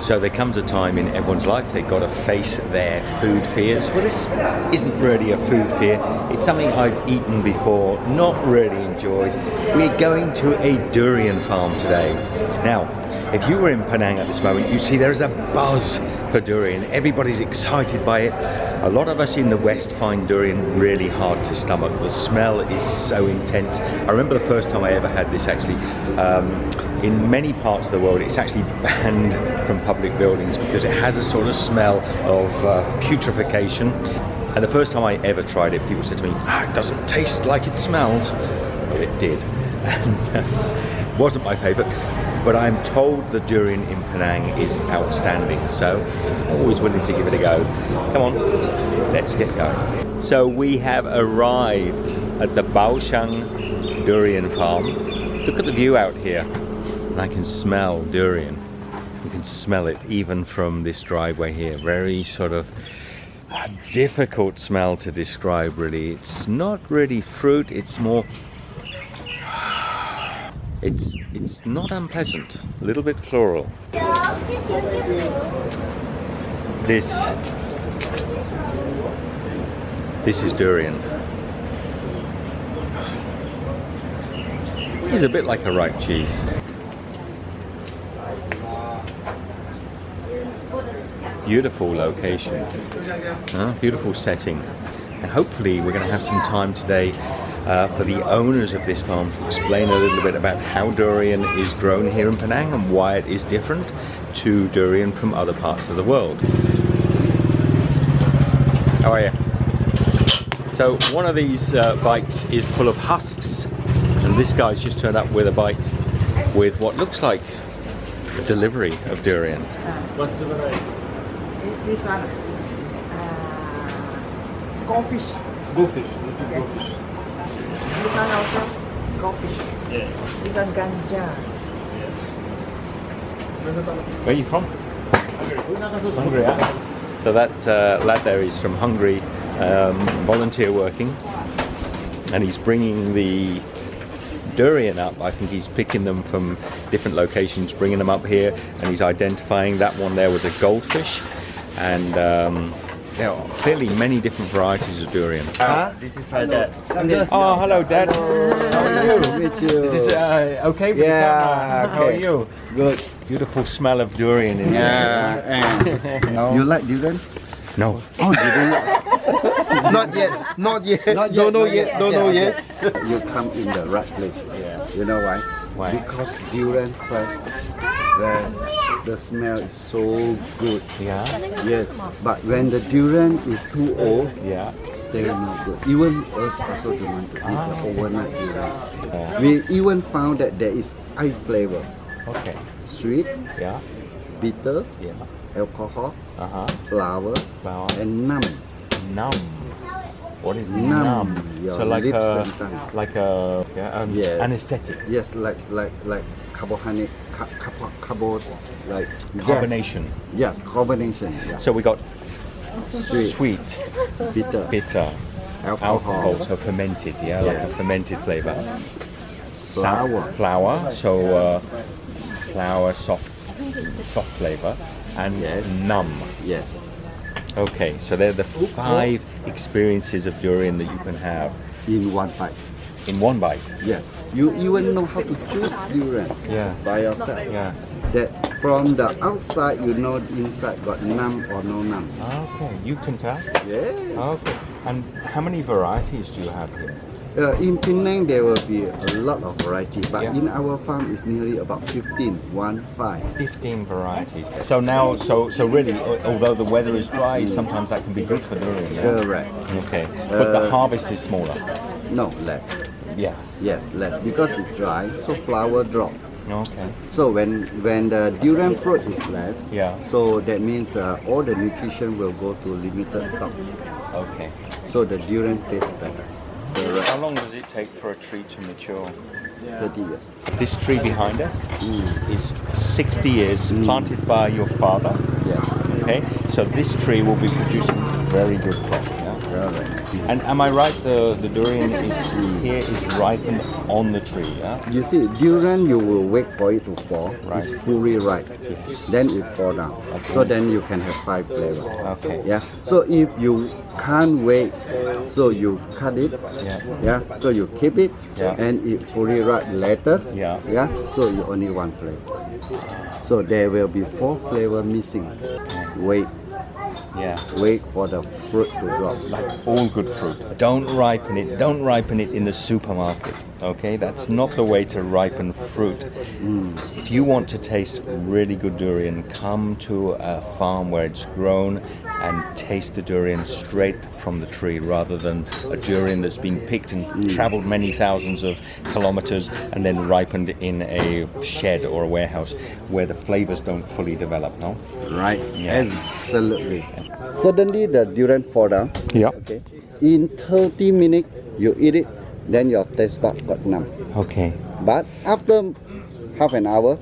So there comes a time in everyone's life they've got to face their food fears. Well, this isn't really a food fear. It's something I've eaten before, not really enjoyed. We're going to a durian farm today. Now, if you were in Penang at this moment, you see there is a buzz for durian. Everybody's excited by it. A lot of us in the West find durian really hard to stomach. The smell is so intense. I remember the first time I ever had this actually. In many parts of the world, it's actually banned from public buildings because it has a sort of smell of putrefaction. And the first time I ever tried it, people said to me, it doesn't taste like it smells. Well, it did. And it wasn't my favorite. But I'm told the durian in Penang is outstanding, so I'm always willing to give it a go. Come on, let's get going. So we have arrived at the Sheng Durian Farm. Look at the view out here. And I can smell durian. You can smell it even from this driveway here. Very sort of difficult smell to describe really. It's not really fruit, it's more... It's not unpleasant, a little bit floral. This is durian. It's a bit like a ripe cheese. Beautiful location, beautiful setting. And hopefully we're going to have some time today for the owners of this farm to explain a little bit about how durian is grown here in Penang and why it is different to durian from other parts of the world. How are you? So one of these bikes is full of husks, and this guy's just turned up with a bike with what looks like a delivery of durian. What's the variety? This one, goldfish. Goldfish. This is goldfish. This one also goldfish. Yeah. This one ganja. Where are you from? Hungary. So that lad there is from Hungary, volunteer working, and he's bringing the durian up. I think he's picking them from different locations, bringing them up here, and he's identifying that one there was a goldfish, and there are clearly many different varieties of durian. This is my dad. Oh, hello, Dad. How are you? Nice to meet you. Is this okay with the camera? How are you? Good. Beautiful smell of durian in here. And you like durian? No. Oh, you don't? Not yet. Not yet. Don't know yet. Don't know yet. You come in the right place. Yeah. You know why? Why? Because durian fresh, where the smell is so good. Yeah. Yes. But when the durian is too old, Yeah. still not good. Even us also don't want to eat the overnight durian. Yeah. We even found that there is five flavor: Okay. sweet, Yeah. bitter, Yeah. alcohol, Uh-huh. flour, Flour. and numb. Numb. What is Numb numb? your So like lips a and tongue. Yes. anesthetic. Yes, like carbohydrate, like Carbonation. Yes, carbonation. Yeah. So we got Sweet, sweet, bitter, bitter, alcohol, so fermented, yeah, like a fermented flavor. flour. Flour, so flour, soft flavor, and Yes. numb. Yes. Okay, so they're the 5 experiences of durian that you can have In one bite. in one bite. Yes. You even know how to choose durian Yeah. by yourself. Yeah. That from the outside you know inside got numb or no numb. Okay, you can tell. Yes. Okay, and how many varieties do you have here? In Penang there will be a lot of variety, but Yeah. in our farm it's nearly about 15. 15 varieties. So now, so really, although the weather is dry, sometimes that can be good for durian. Yeah? Correct. Okay, but the harvest is smaller. No, less. Yeah. Yes, less because it's dry, so flower drop. Okay. So when the durian fruit is less, Yeah. so that means all the nutrition will go to limited stock. Okay. So the durian tastes better. How long does it take for a tree to mature? 30 years. This tree behind us Mm. is 60 years, planted by your father. Yes. Okay, so this tree will be producing very good crop. Yeah? And am I right? The durian is ripened on the tree. Yeah. You see, durian, you will wait for it to fall. Right. It's fully ripe. Then it fall down. Okay. So then you can have 5 flavors. Okay. Yeah. So if you can't wait, so you cut it. Yeah. Yeah. So you keep it, Yeah. and it fully ripe later. Yeah. Yeah. So you only 1 flavor. So there will be 4 flavor missing. Wait. Yeah. Wait for the fruit to drop. Like all good fruit. Don't ripen it. Don't ripen it in the supermarket. Okay, that's not the way to ripen fruit. If you want to taste really good durian, come to a farm where it's grown and taste the durian straight from the tree rather than a durian that's been picked and traveled many thousands of kilometers and then ripened in a shed or a warehouse where the flavors don't fully develop, no? Right. Yeah. Absolutely. Suddenly the durian fall down. Yeah. Okay. In 30 minutes you eat it, then your taste bud got numb. Okay. But after half an hour,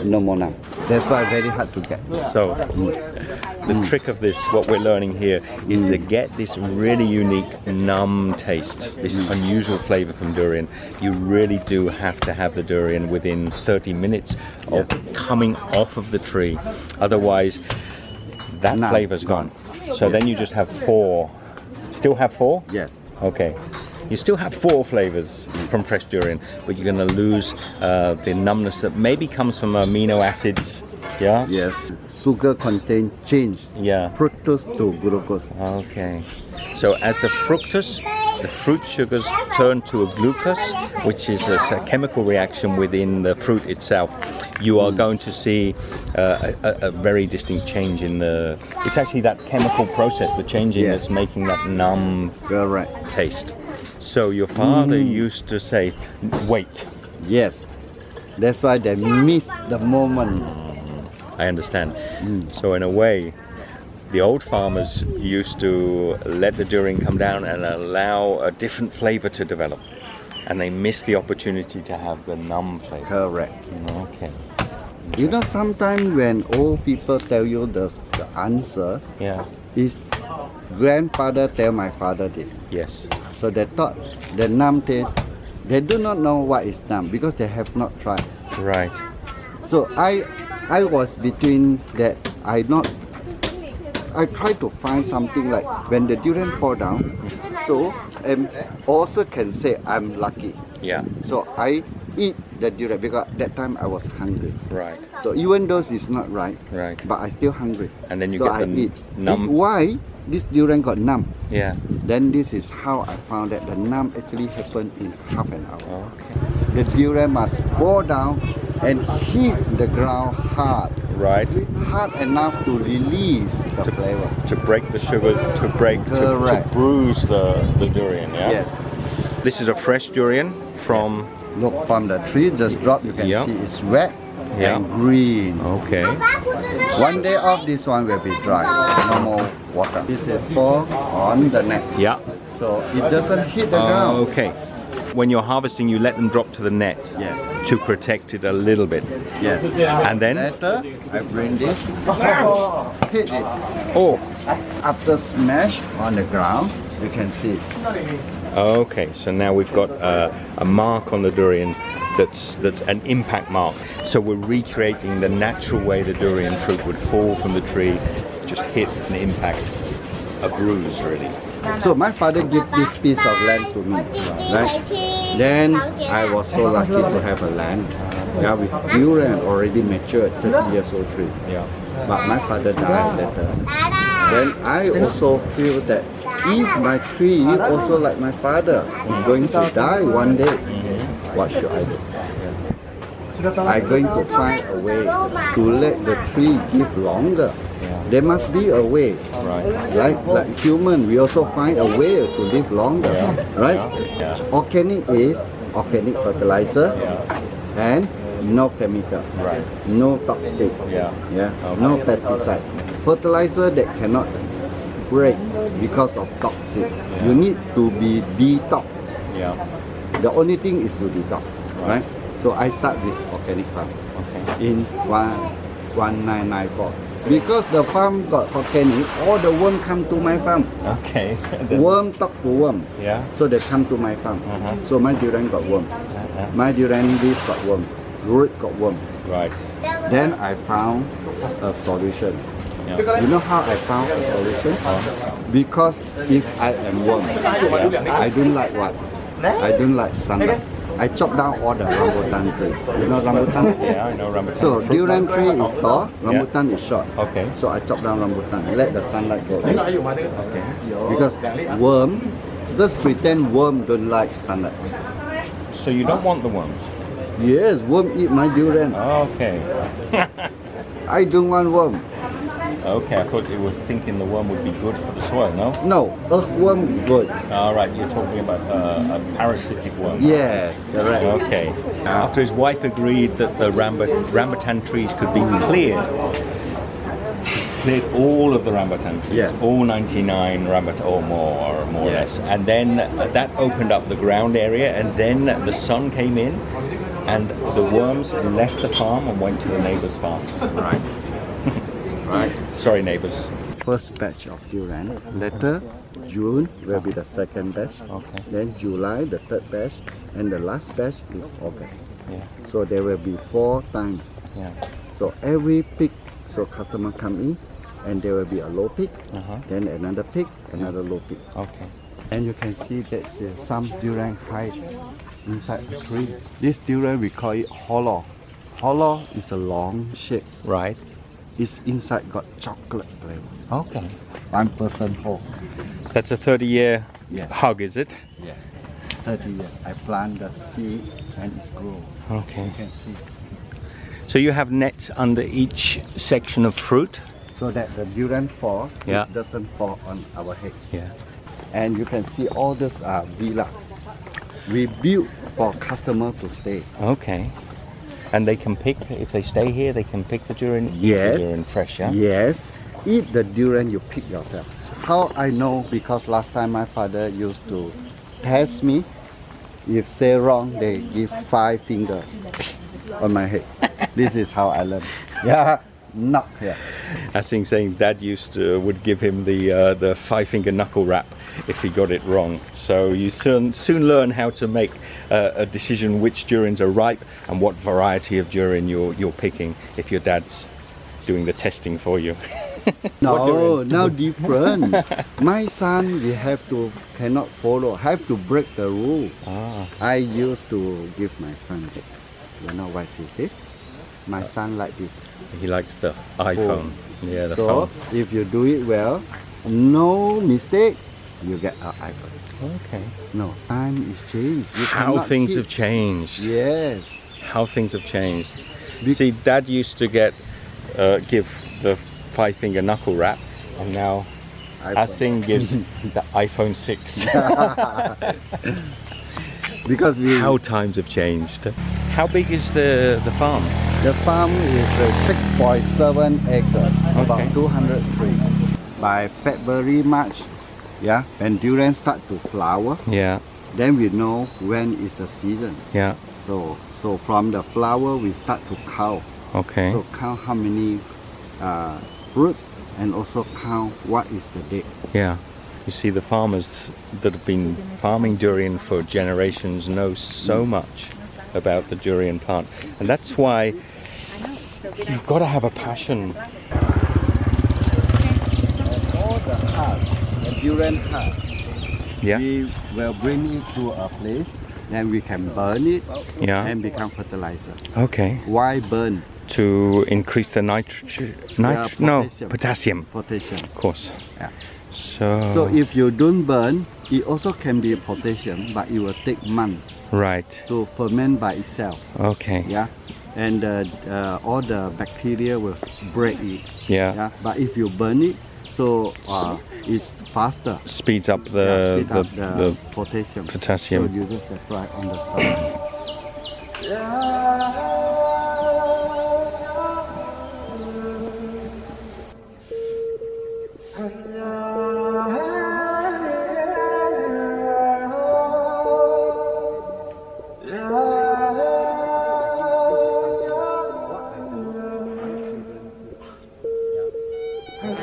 no more numb. That's why very hard to get. So the trick of this, what we're learning here, is to get this really unique numb taste, this unusual flavor from durian. You really do have to have the durian within 30 minutes of coming off of the tree. Otherwise, that Numb, flavor's gone. So then you just have 4. Still have 4? Yes. Okay. You still have 4 flavors from fresh durian, but you're going to lose the numbness that maybe comes from amino acids. Yeah? Yes. Sugar content change. Yeah. Fructose to glucose. Okay. So as the fructose, the fruit sugars turn to a glucose, which is a chemical reaction within the fruit itself, you are going to see a very distinct change in the... It's actually that chemical process, the changing Yes. that's making that numb Correct. taste. So your father used to say, wait. Yes. That's why they miss the moment. I understand. So in a way, the old farmers used to let the durian come down and allow a different flavor to develop. And they missed the opportunity to have the numb flavor. Correct. Okay. You know, sometimes when old people tell you the answer, Yeah. is grandfather tell my father this. Yes. So they thought the numb taste, they do not know what is numb because they have not tried. Right. So I was between that. I try to find something like when the durian fall down, so also can say I'm lucky. Yeah. So I eat the durian because at that time I was hungry. Right. So even though it's not right, Right. but I still hungry. And then you so get I the eat. numb. Why this durian got numb? Yeah. Then this is how I found that the numb actually happened in half an hour. Okay. The durian must fall down and hit the ground hard. Right. Hard enough to release the flavor. To break the sugar, to Correct. bruise the durian, yeah? Yes. This is a fresh durian from... Look, from the tree just dropped, you can Yeah. see it's wet Yeah. and green. Okay. One day off, this one will be dry, no more water. This is fall on the net, Yeah. so it doesn't hit the ground. Okay. When you're harvesting, you let them drop to the net Yes, to protect it a little bit. yes. And then... Later, I bring this, hit it. Oh, After smash on the ground, you can see. okay. So now we've got a mark on the durian that's an impact mark. So we're recreating the natural way the durian fruit would fall from the tree, just hit an impact, a bruise really. So my father gave this piece of land to me, right? Then I was so lucky to have a land, yeah, with durian already matured, 30 years old tree. Yeah. But my father died later. Then I also feel that if my tree also like my father is going to die one day, what should I do? I'm going to find a way to let the tree give longer. There must be a way. Right. Like human, we also find a way to live longer, right? Yeah. Organic is organic fertilizer and no chemical, Right. no toxic, Yeah. no pesticide. Fertilizer that cannot break because of toxic. You need to be detox. Yeah. The only thing is to detox, right? So I start with organic farm Okay. in 1994. Because the farm got organic, all the worm come to my farm. Okay. Worm talk to worm. Yeah. So they come to my farm. So my durian got worm. My durian leaf got worm. Root got worm. Right. Then I found a solution. Yeah. You know how I found a solution? Because if I am worm, I don't like what? I don't like sunlight. I chop down all the rambutan trees. You know rambutan? Yeah, I know rambutan. So Fruit. durian tree is tall, rambutan is short. Okay. So I chop down rambutan, let the sunlight go in. Okay. Because worm, just pretend worm don't like sunlight. So you don't want the worms? Yes, worm eat my durian. Okay. I don't want worm. Okay, I thought you were thinking the worm would be good for the soil, no? No, earthworm good. All right, you're talking about a parasitic worm. Yes, correct. Okay. After his wife agreed that the rambutan trees could be cleared all of the rambutan trees, Yes. all 99 rambutan or more or less, and then that opened up the ground area, and then the sun came in, and the worms left the farm and went to the neighbors' farms. Right. Right. Sorry, neighbors. First batch of durian. Later, June will be the second batch. Okay. Then July, the third batch. And the last batch is August. Yeah. So there will be 4 times. Yeah. So every peak, so customer come in, and there will be a low peak, then another peak, another low peak. Okay. And you can see that some durian hide inside the tree. This durian we call it hollow. Hollow is a long shape. Right. It's inside got chocolate flavor. Okay. 1% whole. That's a 30-year Yes. hug, is it? Yes. 30 years. I plant the seed and it's grow. Okay. You can see. So you have nets under each section of fruit? So that the durian fall, Yeah. it doesn't fall on our head. Yeah. And you can see all those are villa. We built for customer to stay. Okay. And they can pick, if they stay here, they can pick the durian, eat Yes. the durian fresh, yeah? Yes. Eat the durian you pick yourself. How I know? Because last time my father used to test me. If say wrong, they give 5 fingers on my head. This is how I learned. Yeah, knock here. I think saying Dad would give him the 5-finger knuckle wrap if he got it wrong. So you soon learn how to make a decision which durians are ripe and what variety of durian you're picking if your dad's doing the testing for you. No, now different. My son, we cannot follow, have to break the rule. I used to give my son this. You know what is this? My son like this. He likes the iPhone. Yeah, the So phone. if you do it well, no mistake, you get an iPhone. Okay. No, time is changed. You How cannot things keep- have changed. Yes. How things have changed. See, Dad used to give the 5-finger knuckle wrap, and now Asing gives the iPhone 6. Because How times have changed. How big is the farm? the farm is 6.7 acres, about 200 trees. By February, March, yeah, when durian start to flower, Yeah, then we know when is the season. yeah. So from the flower we start to count. Okay. So count how many fruits and also count what is the date. Yeah. You see, the farmers that have been farming durian for generations know so much about the durian plant. And that's why you've got to have a passion. All the husk, the durian husk, Yeah. we will bring it to a place, then we can burn it Yeah. and become fertilizer. Okay. Why burn? To increase the potassium. Potassium. Of course. Yeah. So, So if you don't burn, it also can be potassium, but it will take months right. to ferment by itself. Okay. Yeah, and all the bacteria will break it. Yeah. Yeah, but if you burn it, so it's faster. Speeds up Yeah, speed up the the potassium. potassium. So you just apply on the sun. This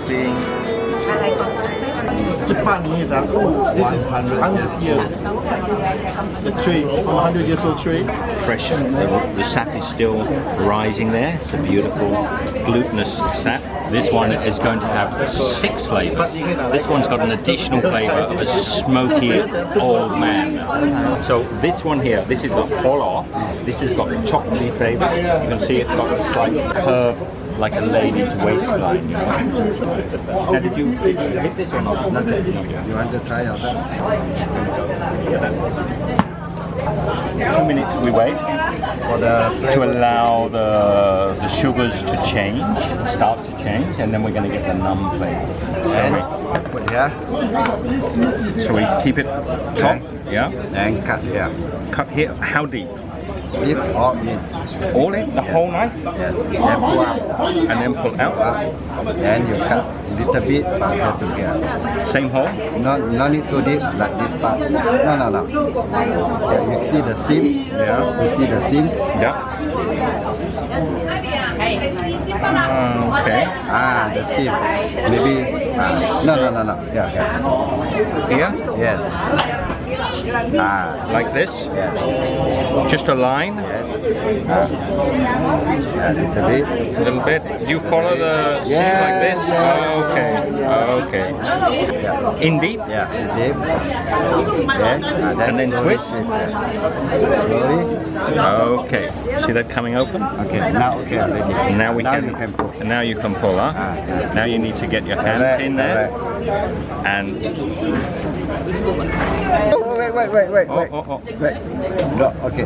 thing. This is 100 years. The tree, 100 years old tree. Fresh, the sap is still rising there. It's a beautiful glutinous sap. This one is going to have 6 flavors. This one's got an additional flavor of a smoky old man. So this one here, this is the Holo. This has got chocolatey flavors. You can see it's got a slight curve like a lady's waistline. You know? Now, did you hit this or not? Not yet. You want to try yourself? 2 minutes we wait For the to allow the sugars to change, start to change, and then we're going to get the numb flavor. and put here So we keep it top, yeah? and cut here. Cut here, how deep? Dip all in. All in, the whole knife? Yes. And pull up. And then pull out? And you cut little bit here together. Same hole? No need to dip like this part. No. Yeah, you see the seam? Yeah. You see the seam? Yeah. Okay. Ah, the seam. Maybe. No. Yeah. Here? Yes. Ah, Like this? yes. Just a line? Yes. A little bit. A little bit? Do you follow the seam Yeah, like this? yeah. Okay. Yeah. In deep? Yeah. Dip. Yes. And then twist? Slowly. Okay. See that coming open? Okay. Now okay. Ready. Now we can. You can pull. And now you can pull, huh? Yeah. Now you need to get your hands in there. And Oh, wait. oh. Wait. No, okay.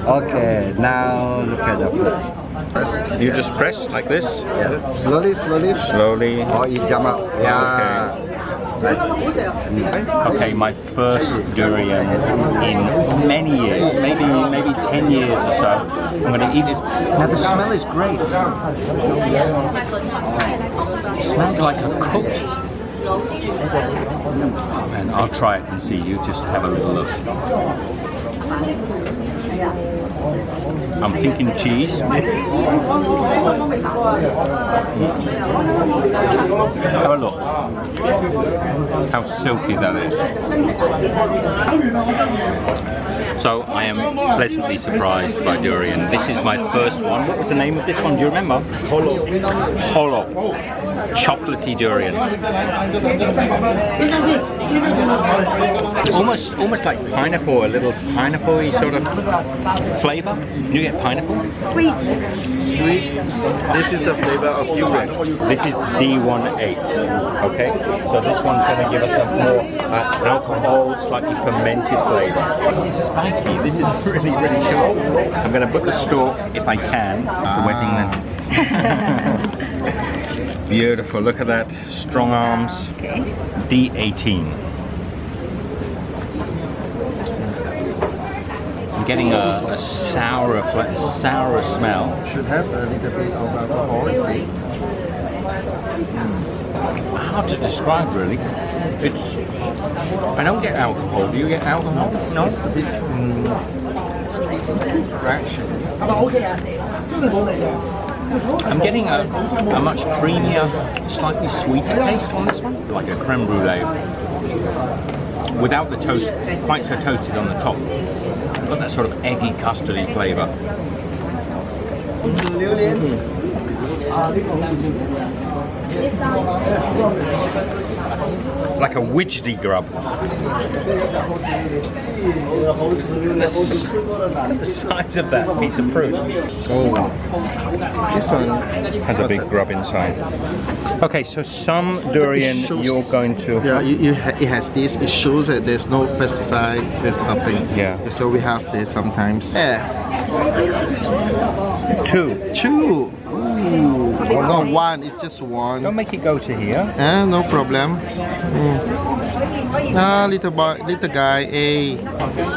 Okay, now look at the blood. You just press like this, Yeah. Slowly. slowly. Or you jump up. Yeah. Okay, my first durian in many years, maybe 10 years or so. I'm going to eat this. Now the smell is great. It smells like a cooked. And I'll try it and see. You just have a little look. I'm thinking cheese. Have a look. How silky that is. So I am pleasantly surprised by durian. This is my first one. What was the name of this one? Do you remember? Holo. Chocolatey durian. Almost like pineapple, a little pineapple-y sort of flavor. You get pineapple? Sweet. This is the flavor of durian. This is D18. Okay, so this one's going to give us a more alcohol, slightly fermented flavor. This is spiky. This is really sharp. I'm going to put the stalk, if I can. The wedding then. Beautiful. Look at that. Strong arms. Okay. D18. I'm getting a sour smell. Should have a little bit of alcohol, see? Hard to describe, really. I don't get alcohol. Do you get alcohol? No. It's a bit fraction. I'm getting a much creamier, slightly sweeter taste on this one, like a creme brulee. Without the toast, quite so toasted on the top. Got that sort of eggy, custardy flavour. Like a widgety grub. The size of that piece of fruit. Oh, this one Has a big grub inside. Okay, so some durian you're going to... Yeah, it has this. It shows that there's no pesticide. There's nothing. Yeah. So we have this sometimes. Yeah. Two. Ooh. Oh, no, one. It's just one. Don't make it go to here. No problem. Little boy, little guy. Hey.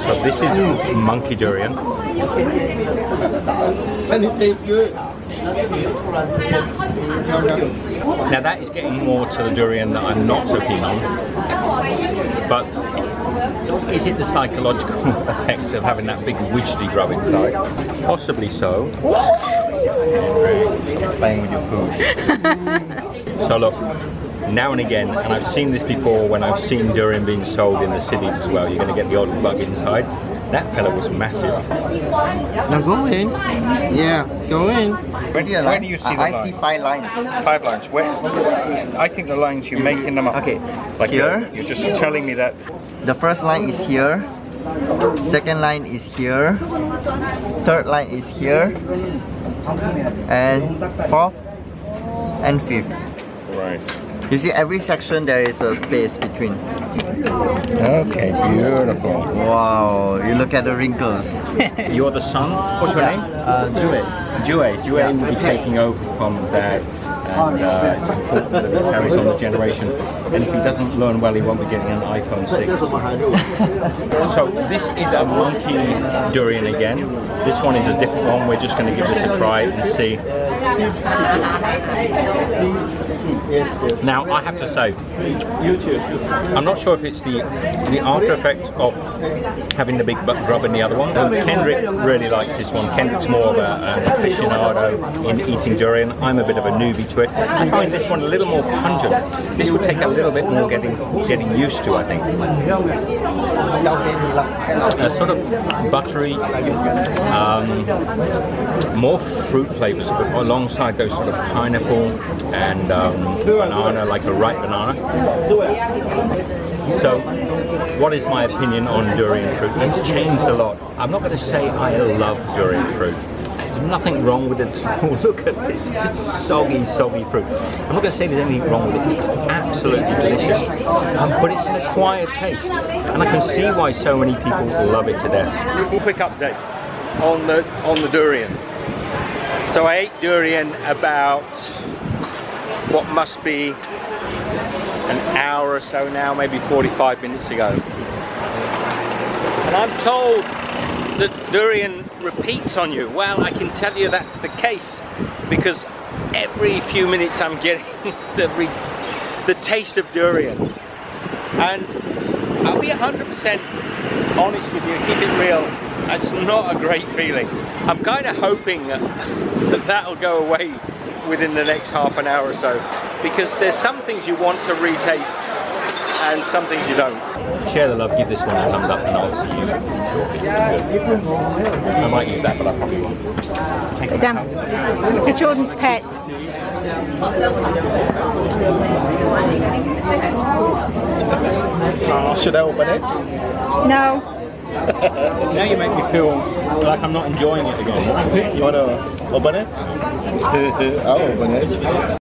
So this is monkey durian. And it tastes good. Now that is getting more to the durian that I'm not so keen on. But is it the psychological effect of having that big widgety grub inside? Possibly so. Stop playing with your food. So look, now and again, and I've seen this before when I've seen durian being sold in the cities as well, you're going to get the odd bug inside. That fella was massive. Now go in. Yeah, go in. Where do you see the line? I see 5 lines. 5 lines. Where? I think the lines you're making them up. Okay, Like here. You're just telling me that. The first line is here. Second line is here. Third line is here. And fourth and fifth. Right. You see, every section there is a space between. Okay, beautiful. Wow, you look at the wrinkles. You're the son. What's your name? Jue will be taking over from Dad, and it's important that he carries on the generation. And if he doesn't learn well, he won't be getting an iPhone 6. So this is a monkey durian again. This one is a different one. We're just going to give this a try and see. Now I have to say, I'm not sure if it's the after effect of having the big grub in the other one. Kendrick really likes this one. Kendrick's more of an aficionado in eating durian. I'm a bit of a newbie to it. I find this one a little more pungent. This would take a little bit more getting used to, I think. A sort of buttery, more fruit flavors, but alongside those sort of pineapple and banana, like a ripe banana. So, what is my opinion on durian fruit? It's changed a lot. I'm not going to say I love durian fruit. There's nothing wrong with it. Look at this soggy fruit. I'm not going to say there's anything wrong with it. It's absolutely delicious, but it's an acquired taste, and I can see why so many people love it to death. Quick update on the durian. So I ate durian about what must be an hour or so now, maybe 45 minutes ago. And I'm told that durian repeats on you. Well, I can tell you that's the case, because every few minutes I'm getting the taste of durian. And I'll be 100% honest with you, keep it real, it's not a great feeling. I'm kind of hoping that that'll go away within the next half an hour or so, because there's some things you want to retaste and some things you don't. Share the love, give this one a thumbs up, and I'll see you shortly. I might use that, but I probably won't. The children's pet. Should I open it? No. Now you make me feel like I'm not enjoying it again. You want to open it? I'll open it.